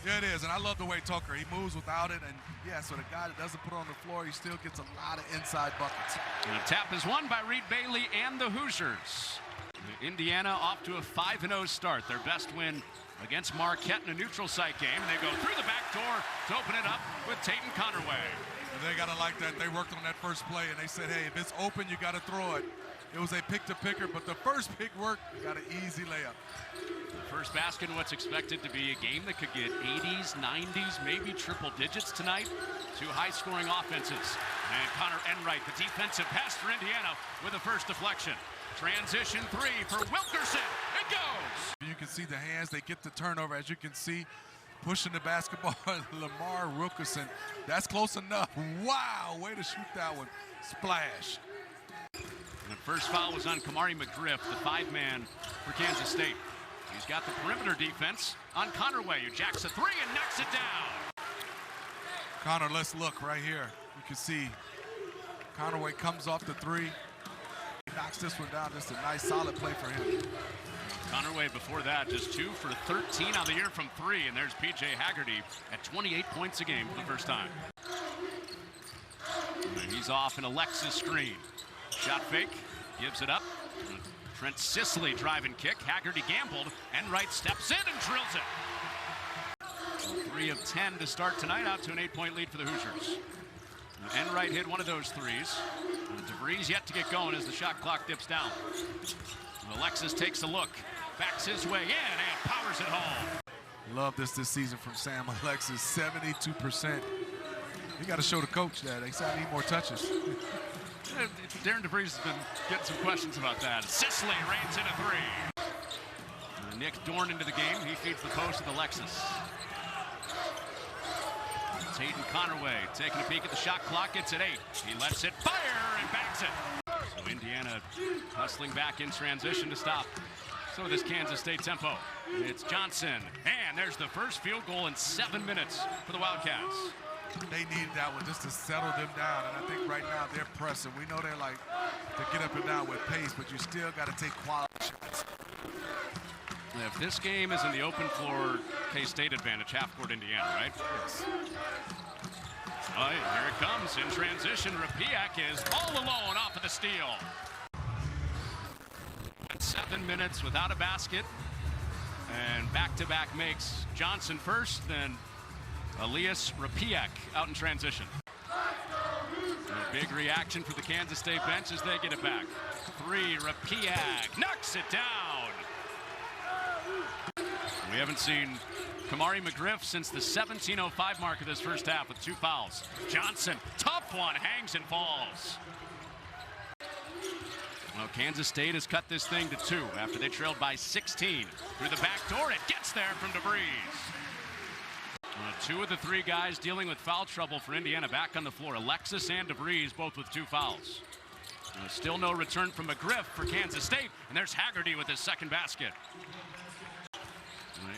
Yeah, it is, and I love the way Tucker, he moves without it, and yeah, so the guy that doesn't put it on the floor, he still gets a lot of inside buckets. And the tap is won by Reed Bailey and the Hoosiers. Indiana off to a 5-0 start. Their best win against Marquette in a neutral site game. They go through the back door to open it up with Tatum Connerway. They got to like that. They worked on that first play, and they said, hey, if it's open, you got to throw it. It was a pick-to-picker, but the first pick worked, got an easy layup. The first basket in what's expected to be a game that could get 80s, 90s, maybe triple digits tonight. Two high-scoring offenses. And Connor Enright, the defensive pass for Indiana with a first deflection. Transition three for Wilkerson. It goes! You can see the hands. They get the turnover, as you can see. Pushing the basketball, Lamar Wilkerson. That's close enough. Wow, way to shoot that one. Splash. And the first foul was on Kamari McGriff, the 5-man for Kansas State. He's got the perimeter defense on Connerway, who jacks a three and knocks it down. Connor, let's look right here. You can see Connerway comes off the three. He knocks this one down. Just a nice, solid play for him. Connerway before that, just 2 for 13 on the year from 3, and there's P.J. Haggerty at 28 points a game for the first time. And he's off an Alexis screen. Shot fake, gives it up. Trent Sisley drive and kick. Haggerty gambled, Enright steps in and drills it. 3 of 10 to start tonight, out to an 8-point lead for the Hoosiers. Enright hit one of those threes. DeVries yet to get going as the shot clock dips down. Alexis takes a look, backs his way in, and powers it home. Love this season from Sam Alexis, 72%. You got to show the coach that. They said I need more touches. Darren DeVries has been getting some questions about that. Sisley reigns in a three. Nick Dorn into the game. He feeds the post with Alexis. Tatum Connerway taking a peek at the shot clock. It's at 8. He lets it fire and banks it. So Indiana hustling back in transition to stop some of this Kansas State tempo. It's Johnson, and there's the first field goal in 7 minutes for the Wildcats. They needed that one just to settle them down, and I think right now they're pressing. We know they like to get up and down with pace, but you still got to take quality shots. If this game is in the open floor K-State advantage, half-court Indiana, right? Yes. Oh, here it comes in transition. Rapiak is all alone off of the steal. 7 minutes without a basket, and back-to-back makes. Johnson first, then Elias Rapiak out in transition. A big reaction for the Kansas State bench as they get it back. 3, Rapiak knocks it down. We haven't seen Kamari McGriff since the 17:05 mark of this first half with 2 fouls. Johnson, tough one, hangs and falls. Well, Kansas State has cut this thing to 2 after they trailed by 16. Through the back door, it gets there from DeVries. 2 of the 3 guys dealing with foul trouble for Indiana back on the floor. Alexis and DeVries both with 2 fouls. Still no return from McGriff for Kansas State, and there's Haggerty with his second basket.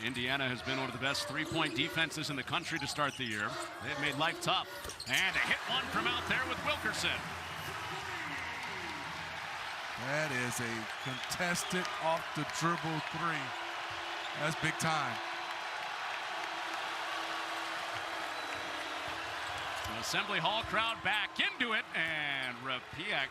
Indiana has been one of the best 3-point defenses in the country to start the year. They've made life tough. And a hit one from out there with Wilkerson. That is a contested off the dribble 3. That's big time. The Assembly Hall crowd back into it, and Rapiak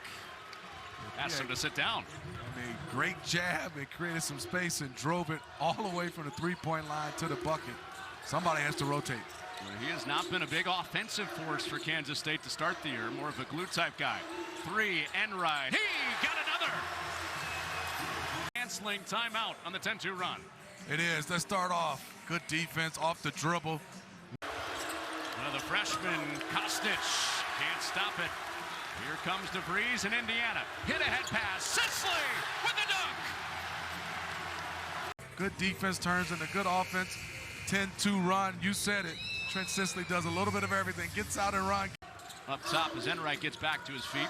asked him to sit down. I mean, great jab and created some space and drove it all the way from the 3-point line to the bucket. Somebody has to rotate. Well, he has not been a big offensive force for Kansas State to start the year, more of a glue type guy. 3, Enright. He got another. Canceling timeout on the 10-2 run. It is. Let's start off. Good defense off the dribble. The freshman, Kostic, can't stop it. Here comes DeVries in Indiana. Hit ahead pass. Sisley with the dunk. Good defense turns into good offense. 10-2 run. You said it. Trent Sisley does a little bit of everything. Gets out and run. Up top as Enright gets back to his feet.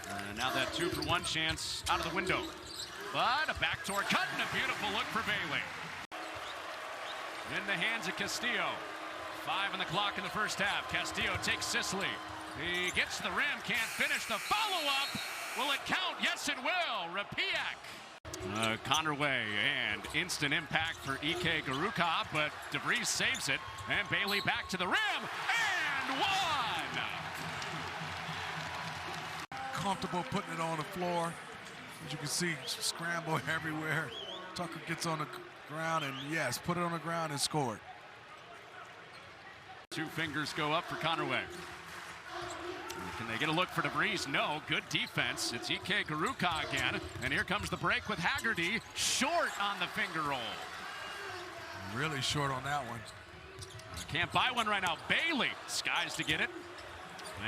And now that 2-for-1 chance out of the window. But a backdoor cut and a beautiful look for Bailey. In the hands of Castillo. 5 on the clock in the first half. Castillo takes Sisley. He gets to the rim, can't finish. The follow-up. Will it count? Yes, it will. Rapiak. Connerway and instant impact for Ike Garuka, but DeVries saves it, and Bailey back to the rim, and one! Comfortable putting it on the floor. As you can see, scramble everywhere. Tucker gets on the ground and yes, put it on the ground and scored. 2 fingers go up for Connerway. Can they get a look for DeVries? No, good defense. It's Ike Garuka again, and here comes the break with Haggerty, short on the finger roll. Really short on that one. Can't buy one right now. Bailey skies to get it,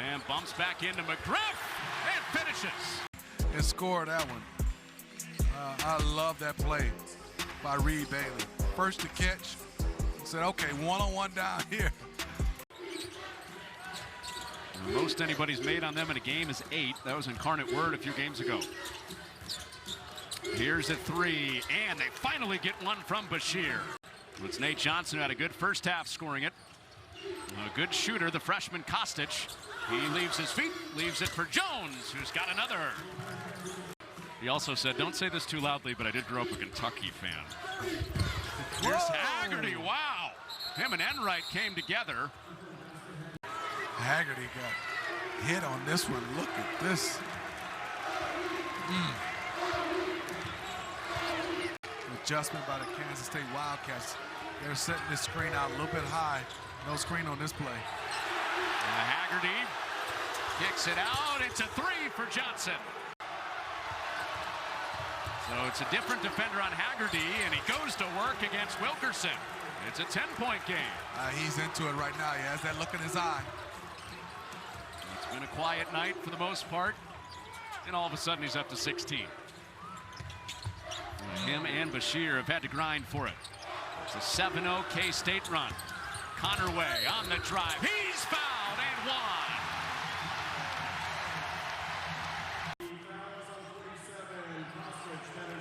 and bumps back into McGriff, and finishes. And scored that one. I love that play by Reed Bailey. First to catch, said, okay, one-on-one down here. The most anybody's made on them in a game is 8. That was Incarnate Word a few games ago. Here's a 3, and they finally get one from Bashir. It's Nate Johnson who had a good first half scoring it. A good shooter, the freshman Kostic. He leaves his feet, leaves it for Jones, who's got another. He also said, don't say this too loudly, but I did grow up a Kentucky fan. Here's Haggerty, wow. Him and Enright came together. Haggerty got hit on this one. Look at this. Adjustment by the Kansas State Wildcats. They're setting this screen out a little bit high. No screen on this play. Haggerty kicks it out. It's a 3 for Johnson. So it's a different defender on Haggerty, and he goes to work against Wilkerson. It's a 10-point game. He's into it right now. He has that look in his eye. It's been a quiet night for the most part, and all of a sudden he's up to 16. Him and Bashir have had to grind for it. It's a 7-0 K-State run. Connerway on the drive. He's fouled and one.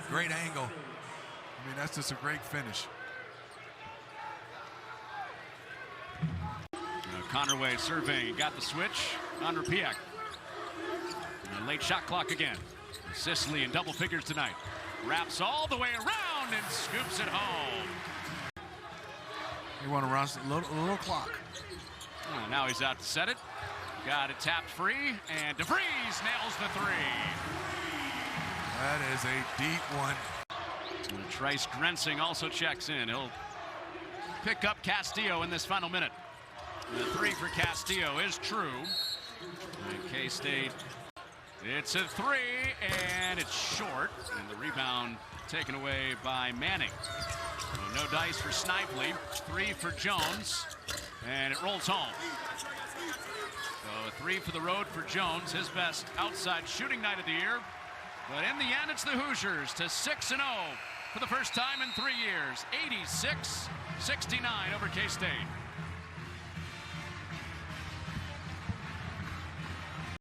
Great angle. I mean, that's just a great finish. Connerway surveying, got the switch on Rapiak. Late shot clock again. Sicily in double figures tonight. Wraps all the way around and scoops it home. You want to run a little clock. Now he's out to set it. Got it tapped free, and DeVries nails the 3. That is a deep one. And Trice Grensing also checks in. He'll pick up Castillo in this final minute. The 3 for Castillo is true. And K-State, it's a 3, and it's short. And the rebound taken away by Manning. So no dice for Snively. 3 for Jones, and it rolls home. So a 3 for the road for Jones, his best outside shooting night of the year. But in the end, it's the Hoosiers to 6-0 for the first time in 3 years. 86-69 over K-State.